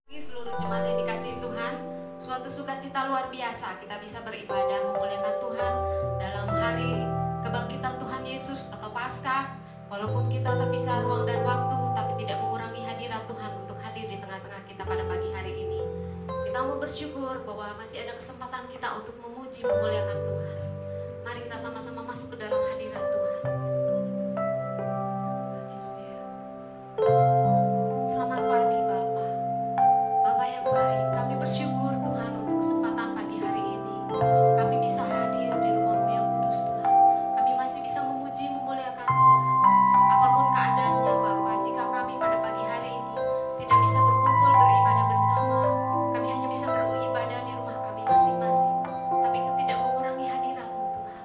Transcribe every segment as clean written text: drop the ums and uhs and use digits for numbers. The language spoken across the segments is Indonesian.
Seluruh jemaat yang dikasihi Tuhan, suatu sukacita luar biasa kita bisa beribadah memuliakan Tuhan dalam hari kebangkitan Tuhan Yesus atau Paskah. Walaupun kita terpisah ruang dan waktu, tapi tidak mengurangi hadirat Tuhan untuk hadir di tengah-tengah kita pada pagi hari ini. Kita mau bersyukur bahwa masih ada kesempatan kita untuk memuji memuliakan Tuhan. Mari kita sama-sama masuk ke dalam hadirat Tuhan. Selamat pagi Bapak. Bapak yang baik, kami bersyukur Tuhan untuk kesempatan pagi hari ini. Kami bisa hadir di rumah-Mu yang kudus Tuhan. Kami masih bisa memuji memuliakan Tuhan. Apapun keadaannya Bapak, jika kami pada pagi hari ini tidak bisa berkumpul beribadah bersama, kami hanya bisa beribadah di rumah kami masing-masing. Tapi itu tidak mengurangi hadirat-Mu Tuhan.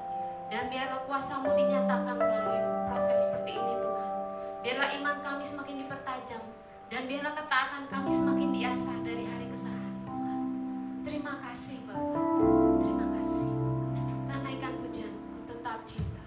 Dan biarlah kuasa-Mu dinyatakan melalui proses seperti ini Tuhan. Biarlah iman kami semakin dipertajam, dan biarlah ketaatan kami semakin diasah dari hari ke hari Tuhan. Terima kasih Bapak, terima kasih. Kita naikkan pujian, Ku Tetap Cinta.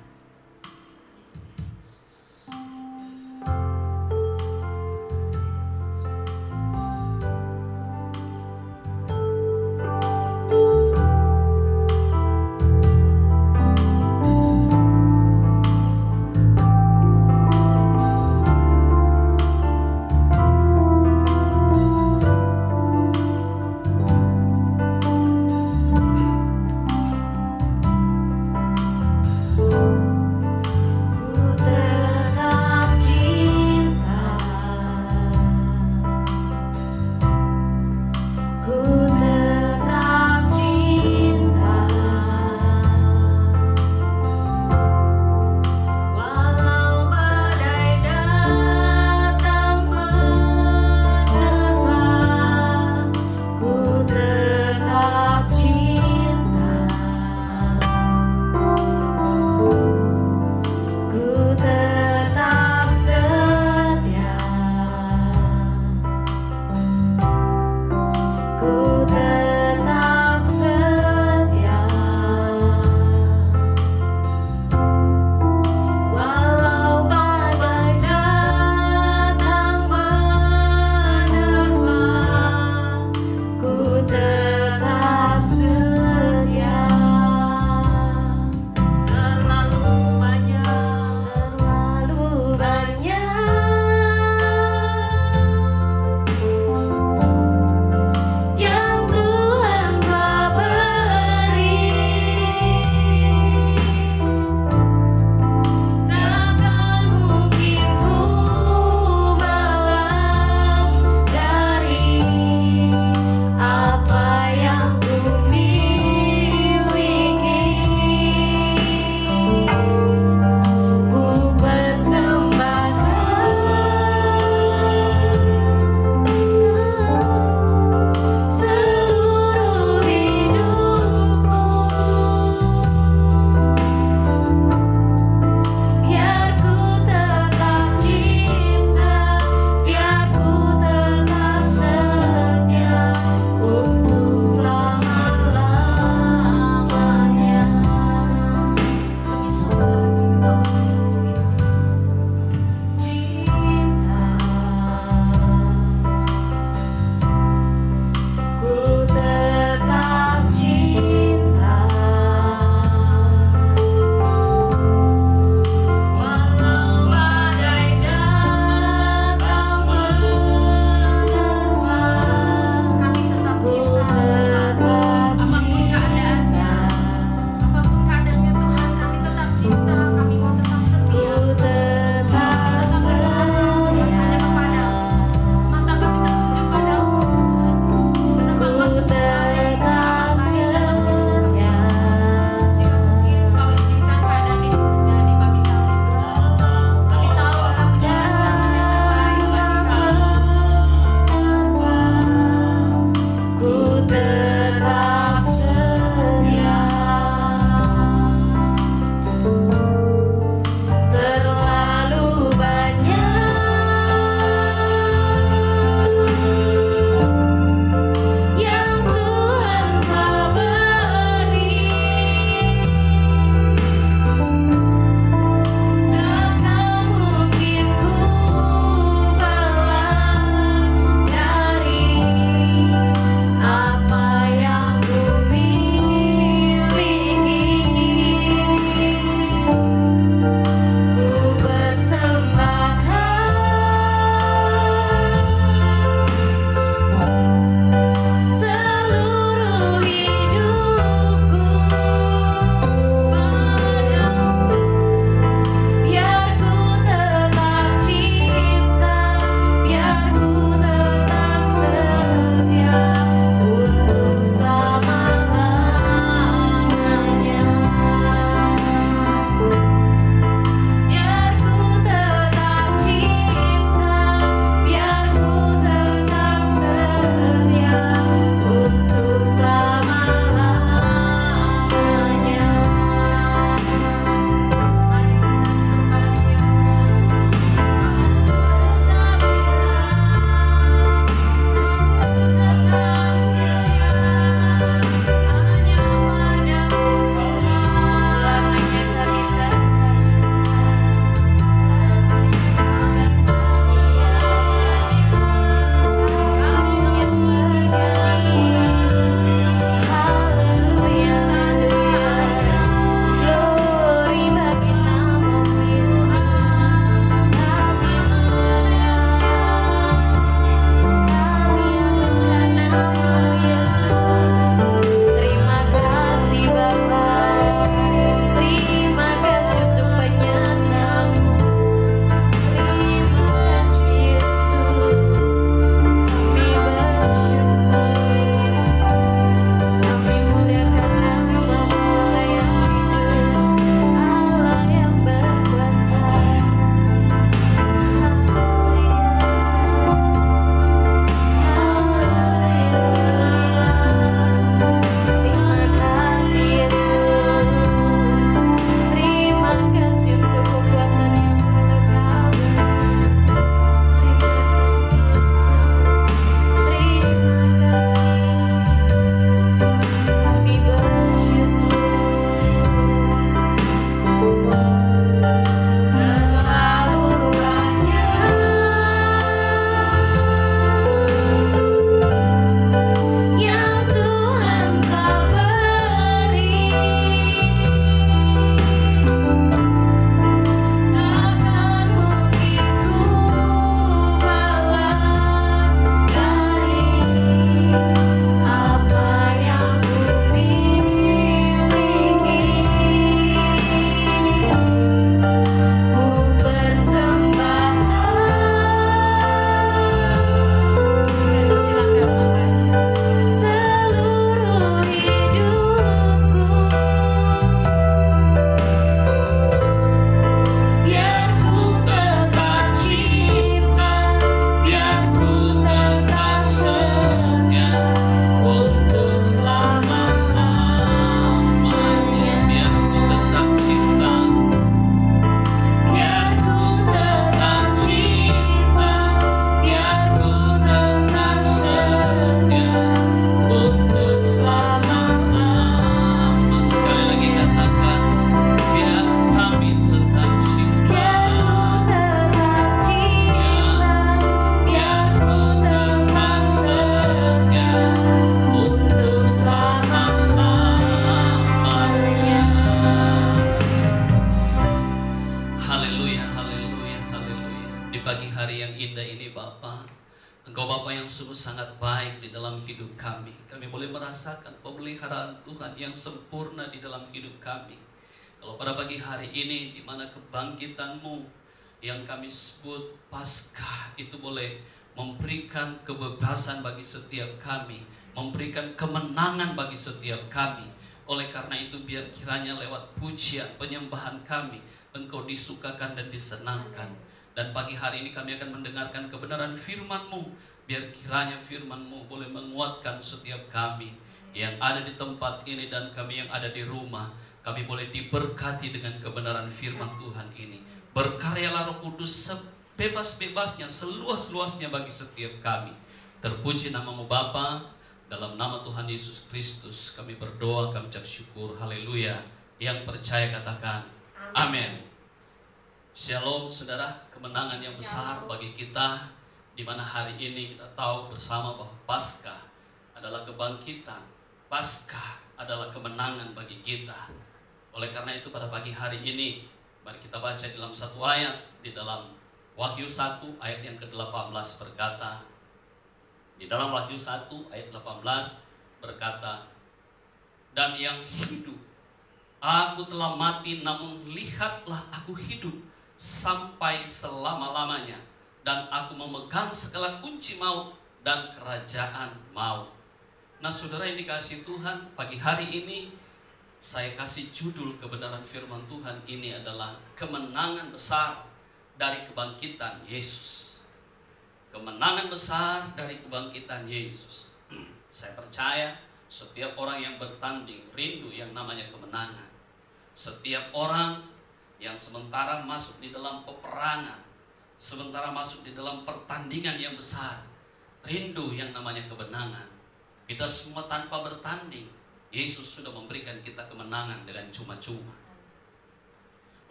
indah ini Bapa. Engkau Bapa yang sungguh sangat baik di dalam hidup kami. Kami boleh merasakan pemeliharaan Tuhan yang sempurna di dalam hidup kami. Kalau pada pagi hari ini di mana kebangkitan-Mu yang kami sebut Paskah itu boleh memberikan kebebasan bagi setiap kami, memberikan kemenangan bagi setiap kami. Oleh karena itu biar kiranya lewat pujian, penyembahan kami, Engkau disukakan dan disenangkan. Dan pagi hari ini kami akan mendengarkan kebenaran firman-Mu. Biar kiranya firman-Mu boleh menguatkan setiap kami yang ada di tempat ini dan kami yang ada di rumah. Kami boleh diberkati dengan kebenaran firman Tuhan ini. Berkaryalah Roh Kudus sebebas-bebasnya, seluas-luasnya bagi setiap kami. Terpuji nama-Mu Bapa. Dalam nama Tuhan Yesus Kristus kami berdoa, kami ucap syukur. Haleluya. Yang percaya katakan amin. Shalom saudara, kemenangan yang besar bagi kita, di mana hari ini kita tahu bersama bahwa Paskah adalah kebangkitan, Paskah adalah kemenangan bagi kita. Oleh karena itu pada pagi hari ini mari kita baca dalam satu ayat di dalam Wahyu 1 ayat yang ke-18 berkata, di dalam Wahyu 1 ayat 18 berkata, dan yang hidup, aku telah mati namun lihatlah aku hidup sampai selama-lamanya, dan aku memegang segala kunci maut dan kerajaan maut. Nah saudara yang dikasihi Tuhan, pagi hari ini saya kasih judul kebenaran firman Tuhan ini adalah kemenangan besar dari kebangkitan Yesus. Kemenangan besar dari kebangkitan Yesus. Saya percaya setiap orang yang bertanding rindu yang namanya kemenangan. Setiap orang yang sementara masuk di dalam peperangan, sementara masuk di dalam pertandingan yang besar, rindu yang namanya kemenangan. Kita semua tanpa bertanding, Yesus sudah memberikan kita kemenangan dengan cuma-cuma.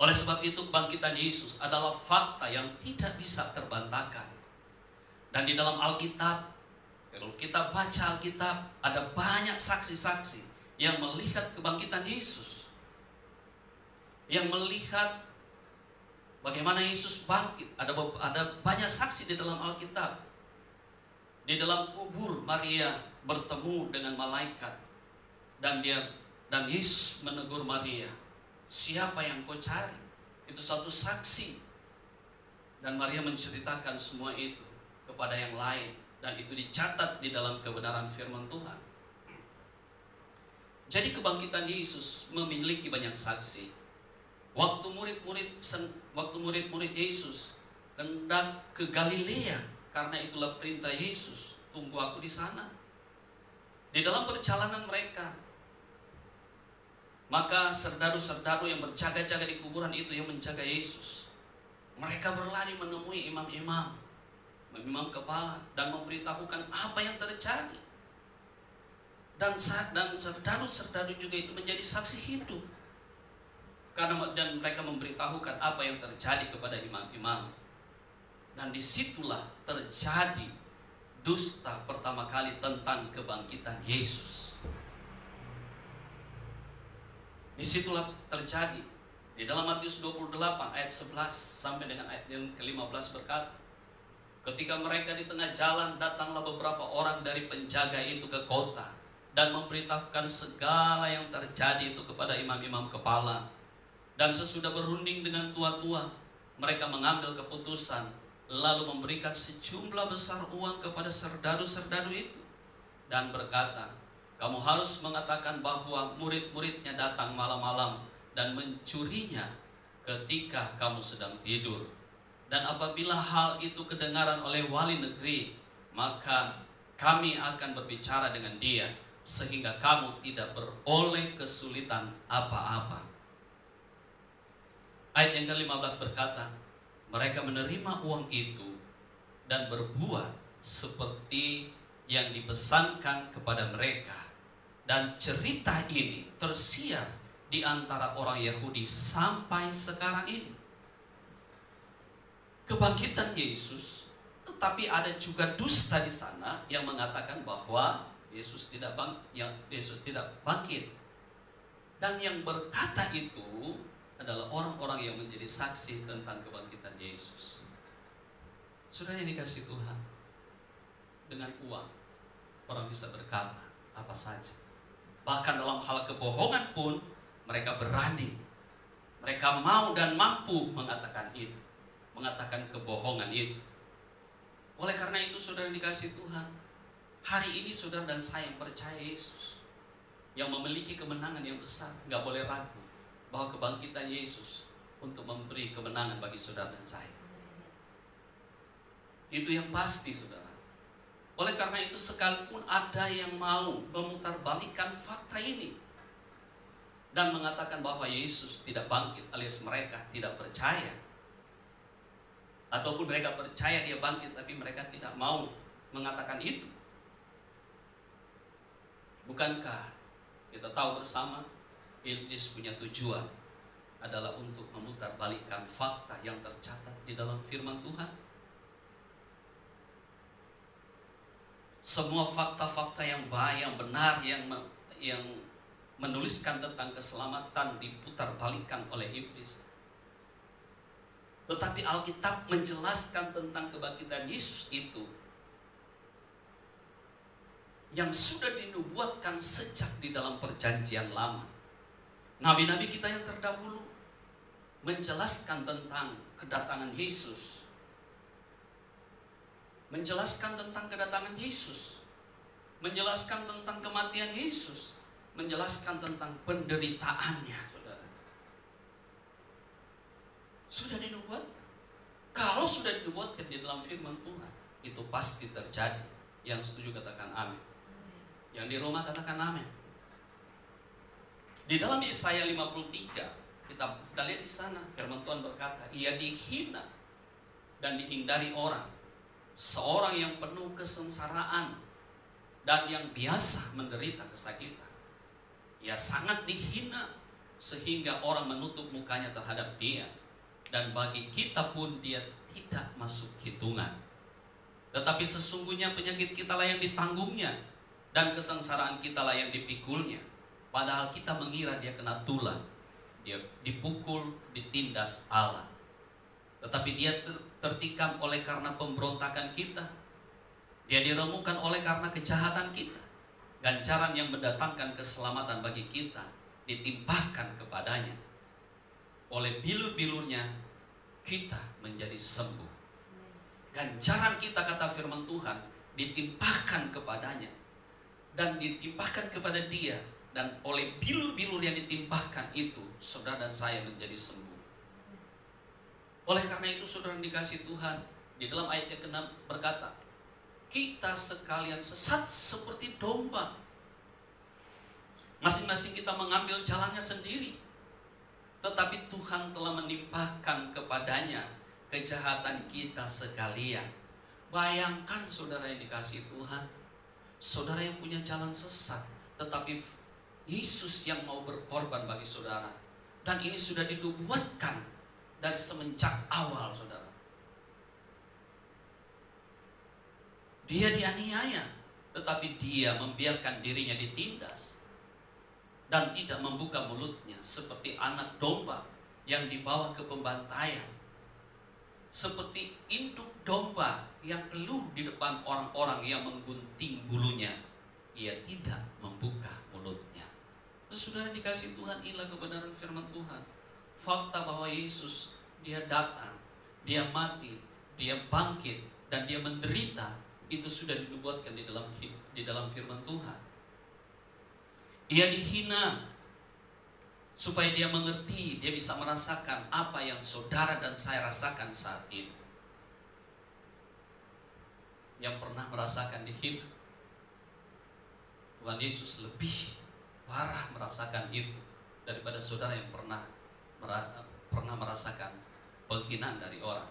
Oleh sebab itu kebangkitan Yesus adalah fakta yang tidak bisa terbantahkan. Dan di dalam Alkitab, kalau kita baca Alkitab, ada banyak saksi-saksi yang melihat kebangkitan Yesus, yang melihat bagaimana Yesus bangkit. Ada banyak saksi di dalam Alkitab. Di dalam kubur Maria bertemu dengan malaikat, dan Yesus menegur Maria, siapa yang kau cari? Itu satu saksi. Dan Maria menceritakan semua itu kepada yang lain, dan itu dicatat di dalam kebenaran firman Tuhan. Jadi kebangkitan Yesus memiliki banyak saksi. Waktu murid-murid Yesus hendak ke Galilea, karena itulah perintah Yesus, tunggu aku di sana. Di dalam perjalanan mereka, maka serdaru-serdaru yang berjaga-jaga di kuburan itu yang menjaga Yesus, mereka berlari menemui imam-imam kepala dan memberitahukan apa yang terjadi. Dan serdaru-serdaru juga itu menjadi saksi hidup, dan mereka memberitahukan apa yang terjadi kepada imam-imam. Dan disitulah terjadi dusta pertama kali tentang kebangkitan Yesus. Disitulah terjadi. Di dalam Matius 28 ayat 11 sampai dengan ayat yang ke-15 berkata, ketika mereka di tengah jalan, datanglah beberapa orang dari penjaga itu ke kota dan memberitahukan segala yang terjadi itu kepada imam-imam kepala. Dan sesudah berunding dengan tua-tua, mereka mengambil keputusan, lalu memberikan sejumlah besar uang kepada serdaru-serdaru itu, dan berkata, kamu harus mengatakan bahwa murid-muridnya datang malam-malam dan mencurinya ketika kamu sedang tidur. Dan apabila hal itu kedengaran oleh wali negeri, maka kami akan berbicara dengan dia, sehingga kamu tidak beroleh kesulitan apa-apa. Ayat yang ke-15 berkata, mereka menerima uang itu dan berbuat seperti yang dipesankan kepada mereka. Dan cerita ini tersiar di antara orang Yahudi sampai sekarang ini. Kebangkitan Yesus, tetapi ada juga dusta di sana yang mengatakan bahwa Yesus tidak bangkit. Dan yang berkata itu adalah orang-orang yang menjadi saksi tentang kebangkitan Yesus. Saudara yang dikasih Tuhan, dengan uang orang bisa berkata apa saja. Bahkan dalam hal kebohongan pun mereka berani. Mereka mau dan mampu mengatakan itu, mengatakan kebohongan itu. Oleh karena itu saudara yang dikasih Tuhan, hari ini saudara dan saya yang percaya Yesus, yang memiliki kemenangan yang besar, gak boleh ragu bahwa kebangkitan Yesus untuk memberi kemenangan bagi saudara dan saya. Itu yang pasti saudara. Oleh karena itu sekalipun ada yang mau memutarbalikkan fakta ini dan mengatakan bahwa Yesus tidak bangkit, alias mereka tidak percaya, ataupun mereka percaya dia bangkit tapi mereka tidak mau mengatakan itu. Bukankah kita tahu bersama iblis punya tujuan adalah untuk memutarbalikkan fakta yang tercatat di dalam firman Tuhan? Semua fakta-fakta yang baik, yang benar, yang menuliskan tentang keselamatan diputarbalikkan oleh iblis. Tetapi Alkitab menjelaskan tentang kebangkitan Yesus itu yang sudah dinubuatkan sejak di dalam perjanjian lama. Nabi-nabi kita yang terdahulu menjelaskan tentang kedatangan Yesus, menjelaskan tentang kedatangan Yesus, menjelaskan tentang kematian Yesus, menjelaskan tentang penderitaannya, saudara. Sudah dinubuatkan. Kalau sudah dinubuatkan di dalam firman Tuhan, itu pasti terjadi. Yang setuju katakan amin. Yang di rumah katakan amin. Di dalam Yesaya 53, kita lihat di sana firman Tuhan berkata, ia dihina dan dihindari orang, seorang yang penuh kesengsaraan dan yang biasa menderita kesakitan. Ia sangat dihina sehingga orang menutup mukanya terhadap dia, dan bagi kita pun dia tidak masuk hitungan. Tetapi sesungguhnya penyakit kita lah yang ditanggungnya, dan kesengsaraan kita lah yang dipikulnya. Padahal kita mengira dia kena tulah, dia dipukul, ditindas Allah. Tetapi dia tertikam oleh karena pemberontakan kita, dia diremukkan oleh karena kejahatan kita. Ganjaran yang mendatangkan keselamatan bagi kita ditimpahkan kepadanya. Oleh bilur-bilurnya kita menjadi sembuh. Ganjaran kita, kata firman Tuhan, ditimpahkan kepadanya dan ditimpahkan kepada dia, dan oleh bilur-bilur yang ditimpahkan itu saudara dan saya menjadi sembuh. Oleh karena itu saudara yang dikasih Tuhan, di dalam ayat yang ke-6 berkata, kita sekalian sesat seperti domba, masing-masing kita mengambil jalannya sendiri. Tetapi Tuhan telah menimpahkan kepadanya kejahatan kita sekalian. Bayangkan saudara yang dikasih Tuhan, saudara yang punya jalan sesat, tetapi Yesus yang mau berkorban bagi saudara. Dan ini sudah dinubuatkan dari semenjak awal saudara. Dia dianiaya, tetapi dia membiarkan dirinya ditindas dan tidak membuka mulutnya, seperti anak domba yang dibawa ke pembantaian, seperti induk domba yang keluh di depan orang-orang yang menggunting bulunya, ia tidak membuka mulutnya. Nah, saudara dikasih Tuhan, inilah kebenaran firman Tuhan. Fakta bahwa Yesus, dia datang, dia mati, dia bangkit, dan dia menderita, itu sudah dinubuatkan di dalam firman Tuhan. Ia dihina supaya dia mengerti, dia bisa merasakan apa yang saudara dan saya rasakan saat ini. Yang pernah merasakan dihina, Tuhan Yesus lebih parah merasakan itu daripada saudara yang pernah merasakan penghinaan dari orang.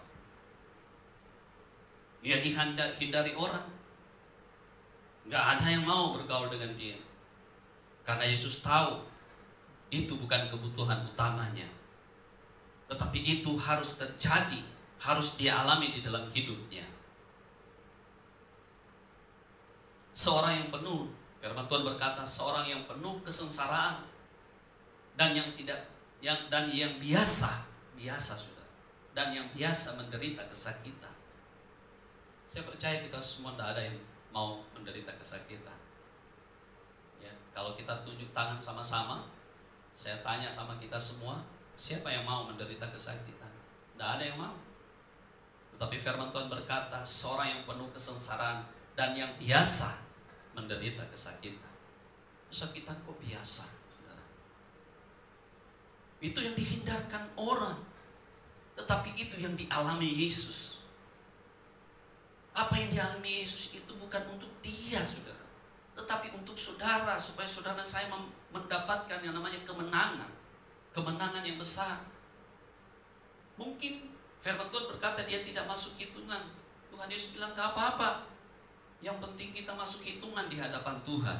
Ia dihindari orang, gak ada yang mau bergaul dengan dia, karena Yesus tahu itu bukan kebutuhan utamanya. Tetapi itu harus terjadi, harus dia alami di dalam hidupnya. Seorang yang penuh, firman Tuhan berkata, seorang yang penuh kesengsaraan dan yang biasa sudah, dan yang biasa menderita kesakitan. Saya percaya kita semua tidak ada yang mau menderita kesakitan. Ya, kalau kita tunjuk tangan sama-sama, saya tanya sama kita semua, siapa yang mau menderita kesakitan? Tidak ada yang mau. Tetapi firman Tuhan berkata, seorang yang penuh kesengsaraan dan yang biasa menderita kesakitan. Kesakitan kok biasa, saudara? Itu yang dihindarkan orang, tetapi itu yang dialami Yesus. Apa yang dialami Yesus itu bukan untuk dia, saudara, tetapi untuk saudara, supaya saudara saya mendapatkan yang namanya kemenangan. Kemenangan yang besar. Mungkin firman Tuhan berkata dia tidak masuk hitungan. Tuhan Yesus bilang gak apa-apa. Yang penting kita masuk hitungan di hadapan Tuhan.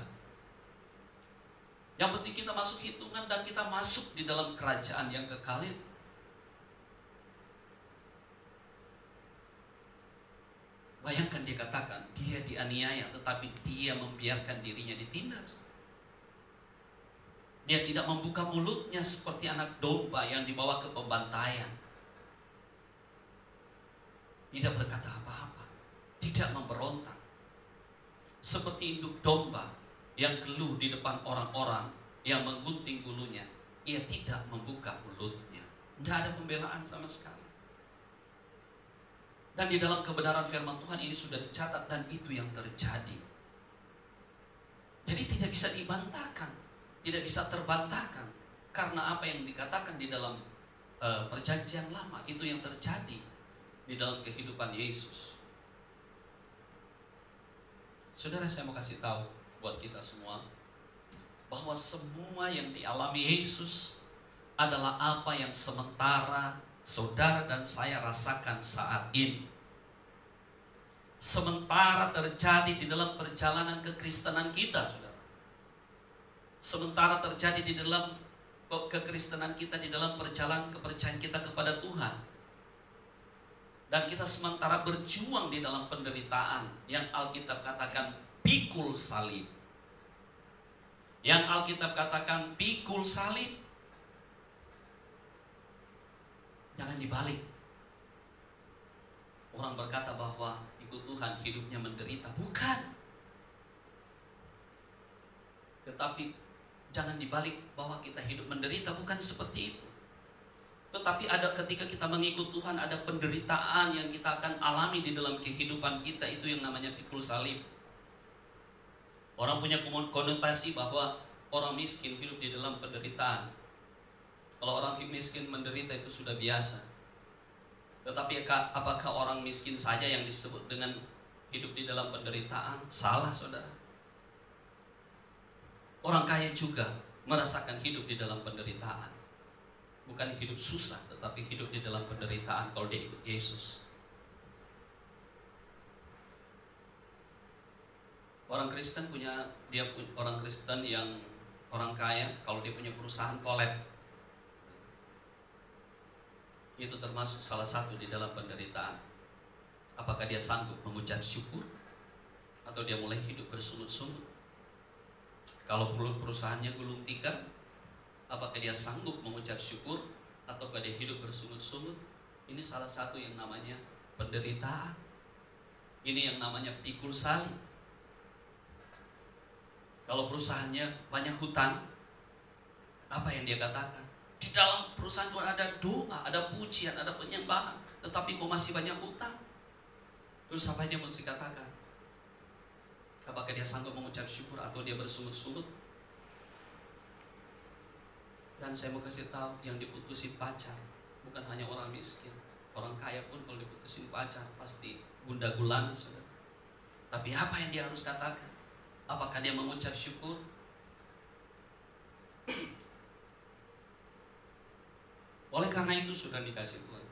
Yang penting kita masuk hitungan dan kita masuk di dalam kerajaan yang kekal itu. Bayangkan dia katakan, dia dianiaya tetapi dia membiarkan dirinya ditindas. Dia tidak membuka mulutnya seperti anak domba yang dibawa ke pembantaian. Tidak berkata apa-apa, tidak memberontak. Seperti induk domba yang keluh di depan orang-orang yang menggunting bulunya, ia tidak membuka mulutnya. Tidak ada pembelaan sama sekali. Dan di dalam kebenaran firman Tuhan ini sudah dicatat dan itu yang terjadi. Jadi tidak bisa dibantahkan, tidak bisa terbantahkan, karena apa yang dikatakan di dalam perjanjian lama itu yang terjadi di dalam kehidupan Yesus. Saudara, saya mau kasih tahu buat kita semua bahwa semua yang dialami Yesus adalah apa yang sementara saudara dan saya rasakan saat ini. Sementara terjadi di dalam perjalanan kekristenan kita, saudara. Sementara terjadi di dalam kekristenan kita, di dalam perjalanan kepercayaan kita kepada Tuhan. Dan kita sementara berjuang di dalam penderitaan yang Alkitab katakan pikul salib. Yang Alkitab katakan pikul salib. Jangan dibalik. Orang berkata bahwa ikut Tuhan hidupnya menderita. Bukan. Tetapi jangan dibalik bahwa kita hidup menderita. Bukan seperti itu. Tetapi ada ketika kita mengikut Tuhan, ada penderitaan yang kita akan alami di dalam kehidupan kita. Itu yang namanya pikul salib. Orang punya konotasi bahwa orang miskin hidup di dalam penderitaan. Kalau orang miskin menderita itu sudah biasa. Tetapi apakah orang miskin saja yang disebut dengan hidup di dalam penderitaan? Salah, saudara. Orang kaya juga merasakan hidup di dalam penderitaan. Bukan hidup susah, tetapi hidup di dalam penderitaan kalau dia ikut Yesus. Orang Kristen orang Kristen yang orang kaya, kalau dia punya perusahaan collab, itu termasuk salah satu di dalam penderitaan. Apakah dia sanggup mengucap syukur atau dia mulai hidup bersungut-sungut? Kalau perusahaannya gulung tikar, apakah dia sanggup mengucap syukur ataukah dia hidup bersungut-sungut? Ini salah satu yang namanya penderitaan. Ini yang namanya pikul salib. Kalau perusahaannya banyak hutang, apa yang dia katakan? Di dalam perusahaan Tuhan ada doa, ada pujian, ada penyembahan, tetapi kok masih banyak hutang? Terus apa yang dia mesti katakan? Apakah dia sanggup mengucap syukur atau dia bersungut-sungut? Dan saya mau kasih tahu, yang diputusin pacar bukan hanya orang miskin. Orang kaya pun kalau diputusin pacar pasti gundah gulana, saudara. Tapi apa yang dia harus katakan? Apakah dia mengucap syukur? Oleh karena itu, sudah dikasih Tuhan,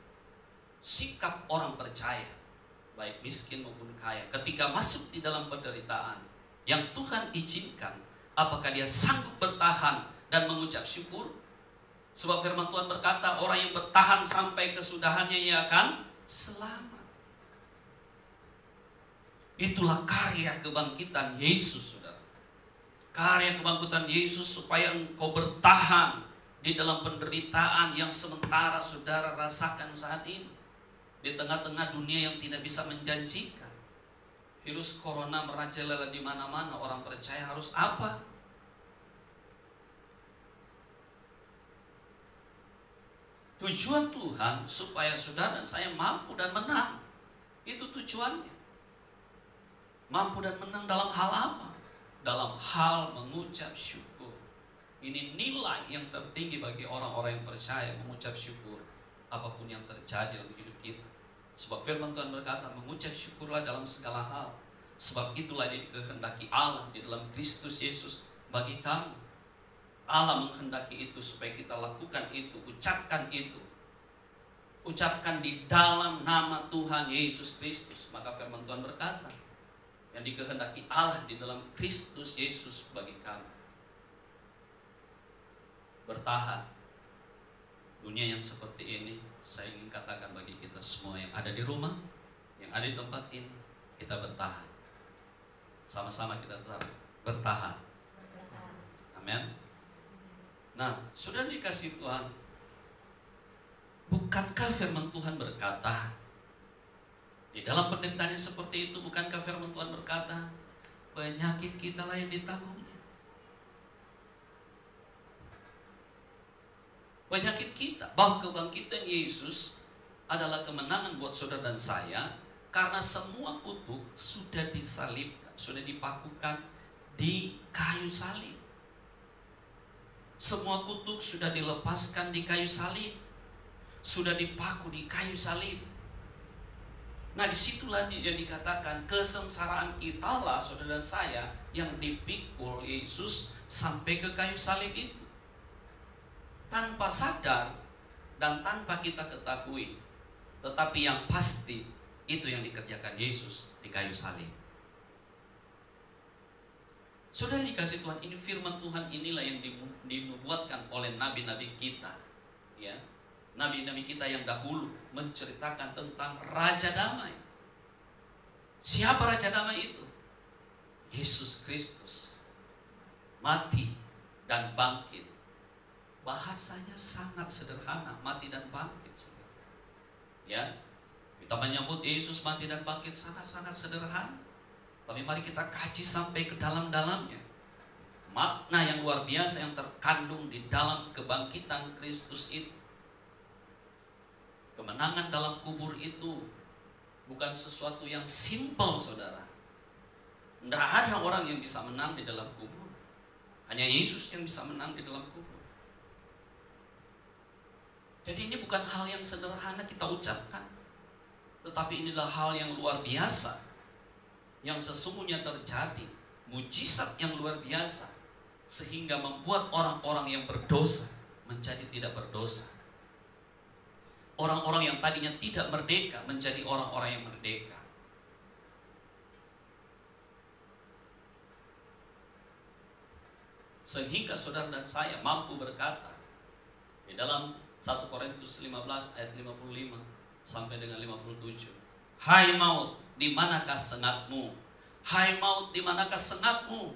sikap orang percaya, baik miskin maupun kaya, ketika masuk di dalam penderitaan yang Tuhan izinkan, apakah dia sanggup bertahan dan mengucap syukur? Sebab firman Tuhan berkata, orang yang bertahan sampai kesudahannya ia akan selamat. Itulah karya kebangkitan Yesus, saudara. Karya kebangkitan Yesus supaya engkau bertahan di dalam penderitaan yang sementara saudara rasakan saat ini. Di tengah-tengah dunia yang tidak bisa menjanjikan. Virus corona merajalela di mana-mana, orang percaya harus apa? Tujuan Tuhan supaya saudara dan saya mampu dan menang. Itu tujuannya. Mampu dan menang dalam hal apa? Dalam hal mengucap syukur. Ini nilai yang tertinggi bagi orang-orang yang percaya, mengucap syukur apapun yang terjadi dalam hidup kita. Sebab firman Tuhan berkata, mengucap syukurlah dalam segala hal. Sebab itulah yang dikehendaki Allah di dalam Kristus Yesus bagi kamu. Allah menghendaki itu supaya kita lakukan itu, ucapkan itu. Ucapkan di dalam nama Tuhan Yesus Kristus. Maka firman Tuhan berkata, yang dikehendaki Allah di dalam Kristus Yesus bagi kamu. Bertahan. Dunia yang seperti ini, saya ingin katakan bagi kita semua yang ada di rumah, yang ada di tempat ini, kita bertahan. Sama-sama kita tetap bertahan. Amin. Nah, sudah dikasih Tuhan, bukankah firman Tuhan berkata di dalam penderitaan seperti itu, bukankah firman Tuhan berkata penyakit kita lah yang ditanggungnya? Penyakit kita, bahwa kebangkitan Yesus adalah kemenangan buat saudara dan saya, karena semua kutuk sudah disalibkan, sudah dipakukan di kayu salib. Semua kutuk sudah dilepaskan di kayu salib, sudah dipaku di kayu salib. Nah, disitulah yang dikatakan kesengsaraan kita lah saudara dan saya yang dipikul Yesus sampai ke kayu salib itu. Tanpa sadar dan tanpa kita ketahui, tetapi yang pasti itu yang dikerjakan Yesus di kayu salib. Saudara dikasih Tuhan, ini firman Tuhan inilah yang dinubuatkan oleh nabi-nabi kita, ya, nabi-nabi kita yang dahulu menceritakan tentang Raja Damai. Siapa Raja Damai itu? Yesus Kristus, mati dan bangkit. Bahasanya sangat sederhana, mati dan bangkit. Ya, kita menyambut Yesus mati dan bangkit sangat-sangat sederhana. Tapi mari kita kaji sampai ke dalam-dalamnya. Makna yang luar biasa yang terkandung di dalam kebangkitan Kristus itu. Kemenangan dalam kubur itu bukan sesuatu yang simpel, saudara. Tidak ada orang yang bisa menang di dalam kubur. Hanya Yesus yang bisa menang di dalam kubur. Jadi ini bukan hal yang sederhana kita ucapkan, tetapi inilah hal yang luar biasa yang sesungguhnya terjadi, mujizat yang luar biasa, sehingga membuat orang-orang yang berdosa menjadi tidak berdosa. Orang-orang yang tadinya tidak merdeka menjadi orang-orang yang merdeka. Sehingga saudara dan saya mampu berkata di dalam 1 Korintus 15 ayat 55 sampai dengan 57. Hai maut, di manakah sengatmu? Hai maut, di manakah sengatmu?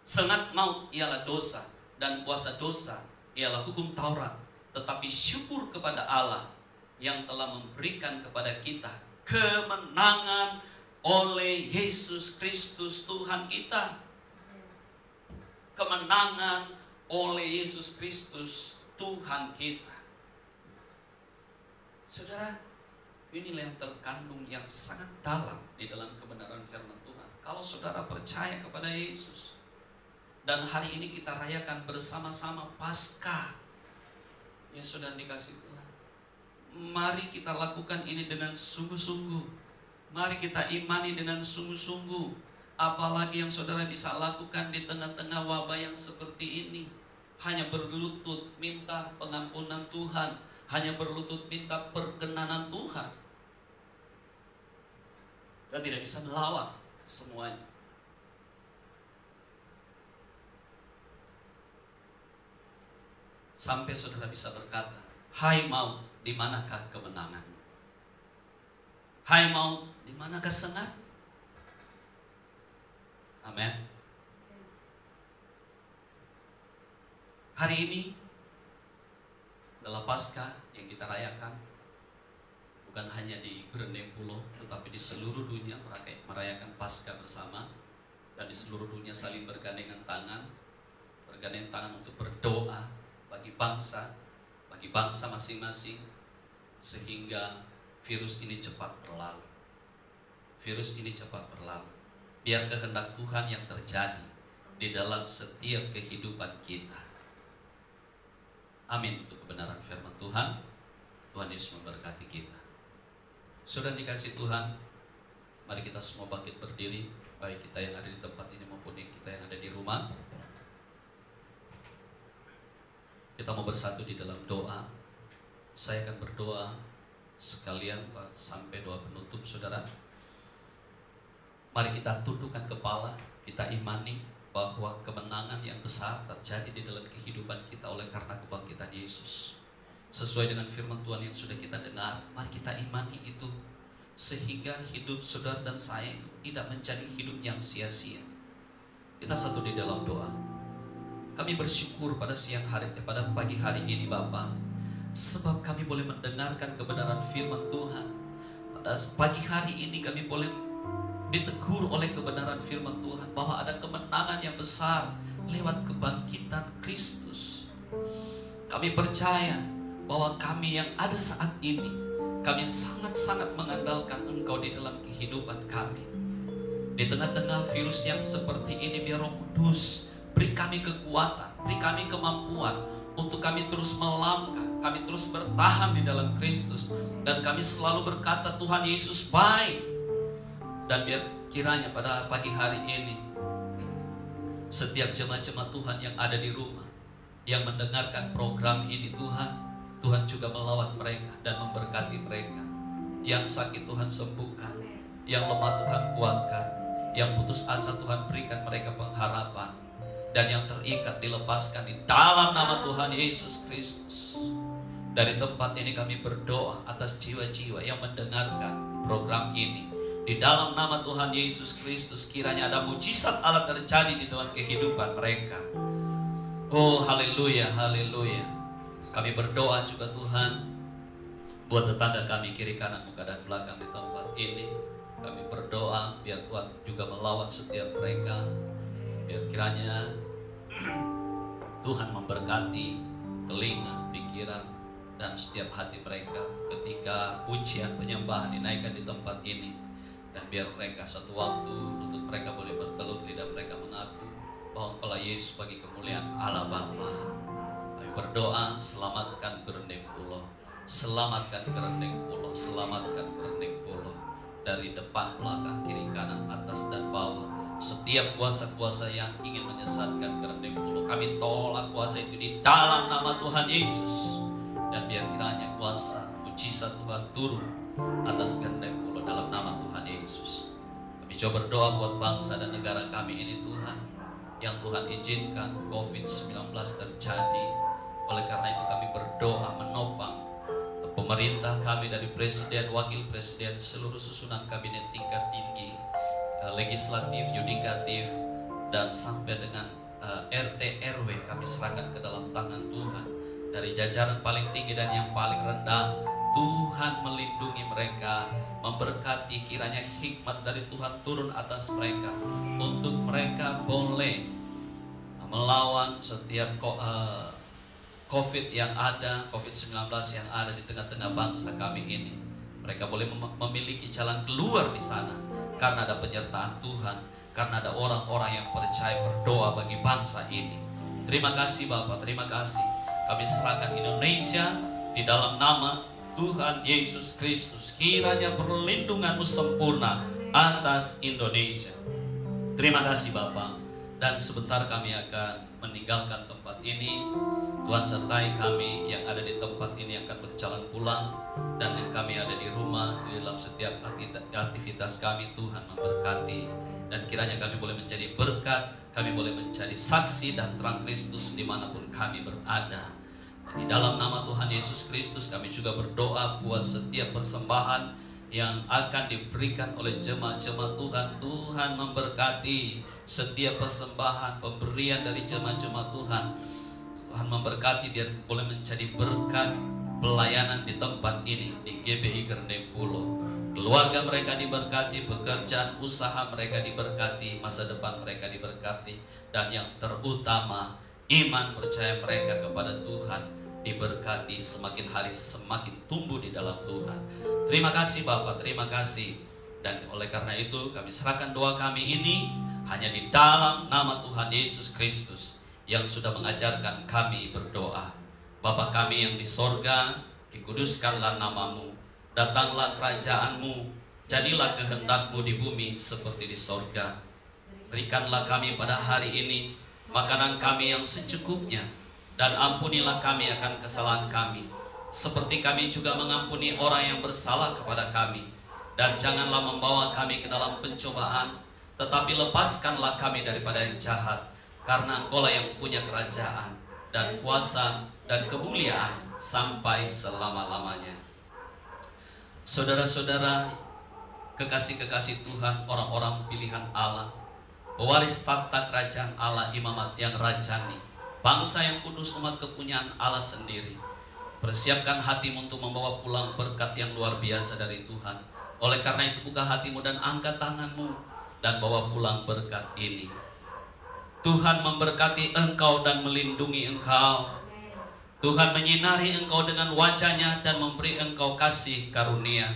Sengat maut ialah dosa, dan kuasa dosa ialah hukum Taurat. Tetapi syukur kepada Allah yang telah memberikan kepada kita kemenangan oleh Yesus Kristus Tuhan kita. Kemenangan oleh Yesus Kristus Tuhan kita. Saudara, inilah yang terkandung yang sangat dalam di dalam kebenaran firman Tuhan. Kalau saudara percaya kepada Yesus, dan hari ini kita rayakan bersama-sama Paskah, ya saudara dikasih Tuhan, mari kita lakukan ini dengan sungguh-sungguh. Mari kita imani dengan sungguh-sungguh. Apalagi yang saudara bisa lakukan di tengah-tengah wabah yang seperti ini. Hanya berlutut minta pengampunan Tuhan, hanya berlutut minta perkenanan Tuhan. Kita tidak bisa melawan semuanya. Sampai saudara bisa berkata, hai maut, di manakah kemenangan? Hai maut, di manakah sengat? Amin. Hari ini adalah Paskah yang kita rayakan. Bukan bukan hanya di Grendeng Pulau, tetapi di seluruh dunia merayakan Paskah bersama, dan di seluruh dunia saling bergandengan tangan untuk berdoa bagi bangsa masing-masing, sehingga virus ini cepat berlalu. Biar kehendak Tuhan yang terjadi di dalam setiap kehidupan kita. Amin untuk kebenaran firman Tuhan. Tuhan Yesus memberkati kita. Sudah dikasih Tuhan, mari kita semua bangkit berdiri, baik kita yang ada di tempat ini maupun kita yang ada di rumah. Kita mau bersatu di dalam doa. Saya akan berdoa sekalian sampai doa penutup, saudara. Mari kita tundukkan kepala, kita imani bahwa kemenangan yang besar terjadi di dalam kehidupan kita oleh karena kebangkitan Yesus. Sesuai dengan firman Tuhan yang sudah kita dengar, mari kita imani itu, sehingga hidup saudara dan saya itu tidak menjadi hidup yang sia-sia. Kita satu di dalam doa. Kami bersyukur pada pada pagi hari ini Bapa, sebab kami boleh mendengarkan kebenaran firman Tuhan. Pada pagi hari ini kami boleh ditegur oleh kebenaran firman Tuhan bahwa ada kemenangan yang besar lewat kebangkitan Kristus. Kami percaya bahwa kami yang ada saat ini, kami sangat-sangat mengandalkan Engkau di dalam kehidupan kami. Di tengah-tengah virus yang seperti ini, biar Roh Kudus beri kami kekuatan, beri kami kemampuan untuk kami terus melangkah, kami terus bertahan di dalam Kristus, dan kami selalu berkata Tuhan Yesus baik. Dan biar kiranya pada pagi hari ini setiap jemaat-jemaat Tuhan yang ada di rumah, yang mendengarkan program ini Tuhan juga melawat mereka dan memberkati mereka. Yang sakit Tuhan sembuhkan, yang lemah Tuhan kuatkan, yang putus asa Tuhan berikan mereka pengharapan, dan yang terikat dilepaskan di dalam nama Tuhan Yesus Kristus. Dari tempat ini kami berdoa atas jiwa-jiwa yang mendengarkan program ini. Di dalam nama Tuhan Yesus Kristus, kiranya ada mujizat Allah terjadi di dalam kehidupan mereka. Oh haleluya, haleluya. Kami berdoa juga Tuhan buat tetangga kami kiri kanan muka dan belakang di tempat ini. Kami berdoa biar Tuhan juga melawat setiap mereka, biar kiranya Tuhan memberkati telinga, pikiran, dan setiap hati mereka ketika pujian penyembahan dinaikkan di tempat ini. Dan biar mereka satu waktu lutut mereka boleh bertelut, lidah mereka mengaku bahwa Engkaulah Yesus bagi kemuliaan Allah Bapa. Kami berdoa, selamatkan Grendeng Pulau, selamatkan Grendeng Pulau, selamatkan Grendeng Pulau dari depan, belakang, kiri, kanan, atas, dan bawah. Setiap kuasa-kuasa yang ingin menyesatkan Grendeng Pulau, kami tolak kuasa itu di dalam nama Tuhan Yesus. Dan biar kiranya kuasa mujizat Tuhan turun atas Grendeng Pulau dalam nama Tuhan Yesus. Kami coba berdoa buat bangsa dan negara kami ini Tuhan, yang Tuhan izinkan COVID-19 terjadi. Oleh karena itu kami berdoa menopang pemerintah kami, dari presiden, wakil presiden, seluruh susunan kabinet tingkat tinggi, legislatif, yudikatif, dan sampai dengan RT RW kami serahkan ke dalam tangan Tuhan. Dari jajaran paling tinggi dan yang paling rendah, Tuhan melindungi mereka, memberkati, kiranya hikmat dari Tuhan turun atas mereka untuk mereka boleh melawan setiap COVID yang ada, COVID-19 yang ada di tengah-tengah bangsa kami ini. Mereka boleh memiliki jalan keluar di sana karena ada penyertaan Tuhan, karena ada orang-orang yang percaya berdoa bagi bangsa ini. Terima kasih Bapak, terima kasih. Kami serahkan Indonesia di dalam nama Tuhan Yesus Kristus. Kiranya perlindungan-Mu sempurna atas Indonesia. Terima kasih Bapak. Dan sebentar kami akan meninggalkan tempat ini. Tuhan sertai kami yang ada di tempat ini akan berjalan pulang, dan yang kami ada di rumah, di dalam setiap aktivitas kami, Tuhan memberkati. Dan kiranya kami boleh menjadi berkat, kami boleh menjadi saksi dan terang Kristus dimanapun kami berada. Dan di dalam nama Tuhan Yesus Kristus kami juga berdoa buat setiap persembahan yang akan diberikan oleh jemaat-jemaat Tuhan. Tuhan memberkati setiap persembahan pemberian dari jemaat-jemaat Tuhan. Tuhan memberkati biar boleh menjadi berkat pelayanan di tempat ini, di GBI Gerdeng Pulo. Keluarga mereka diberkati, pekerjaan usaha mereka diberkati, masa depan mereka diberkati, dan yang terutama iman percaya mereka kepada Tuhan diberkati, semakin hari semakin tumbuh di dalam Tuhan. Terima kasih Bapak, terima kasih. Dan oleh karena itu kami serahkan doa kami ini hanya di dalam nama Tuhan Yesus Kristus yang sudah mengajarkan kami berdoa. Bapa kami yang di sorga, dikuduskanlah namamu, datanglah kerajaanmu, jadilah kehendak-Mu di bumi seperti di sorga. Berikanlah kami pada hari ini makanan kami yang secukupnya, dan ampunilah kami akan kesalahan kami, seperti kami juga mengampuni orang yang bersalah kepada kami. Dan janganlah membawa kami ke dalam pencobaan, tetapi lepaskanlah kami daripada yang jahat, karena Engkau-lah yang punya kerajaan dan kuasa dan kemuliaan sampai selama-lamanya. Saudara-saudara, kekasih-kekasih Tuhan, orang-orang pilihan Allah, pewaris takhta kerajaan Allah, imamat yang rajani, bangsa yang kudus, umat kepunyaan Allah sendiri. Persiapkan hatimu untuk membawa pulang berkat yang luar biasa dari Tuhan. Oleh karena itu buka hatimu dan angkat tanganmu dan bawa pulang berkat ini. Tuhan memberkati engkau dan melindungi engkau. Tuhan menyinari engkau dengan wajah-Nya dan memberi engkau kasih karunia.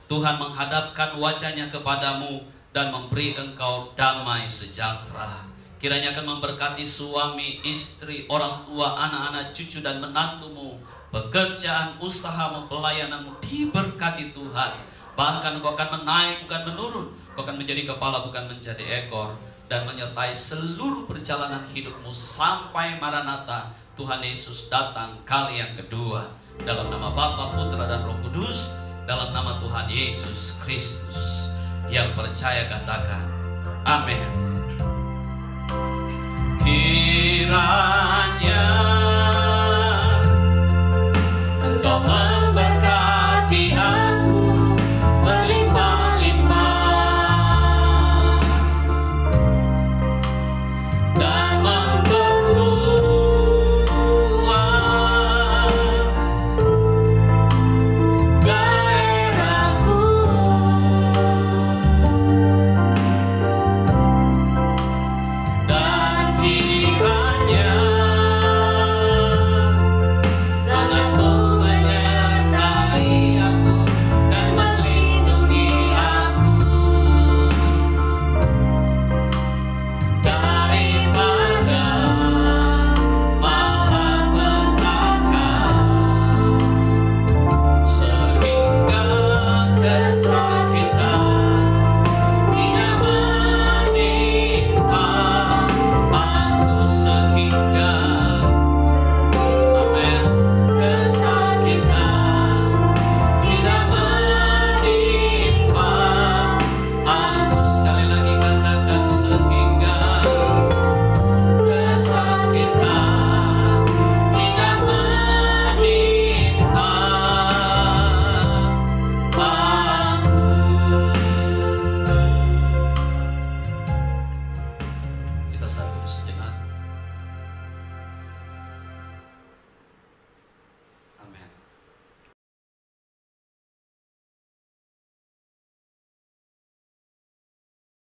Tuhan menghadapkan wajah-Nya kepadamu dan memberi engkau damai sejahtera. Kiranya akan memberkati suami, istri, orang tua, anak-anak, cucu dan menantumu. Pekerjaan, usahamu, pelayananmu diberkati Tuhan. Bahkan engkau akan menaik bukan menurun. Engkau akan menjadi kepala bukan menjadi ekor. Dan menyertai seluruh perjalanan hidupmu sampai Maranatha, Tuhan Yesus datang kali yang kedua. Dalam nama Bapa, Putra dan Roh Kudus, dalam nama Tuhan Yesus Kristus. Yang percaya katakan amin. Kiranya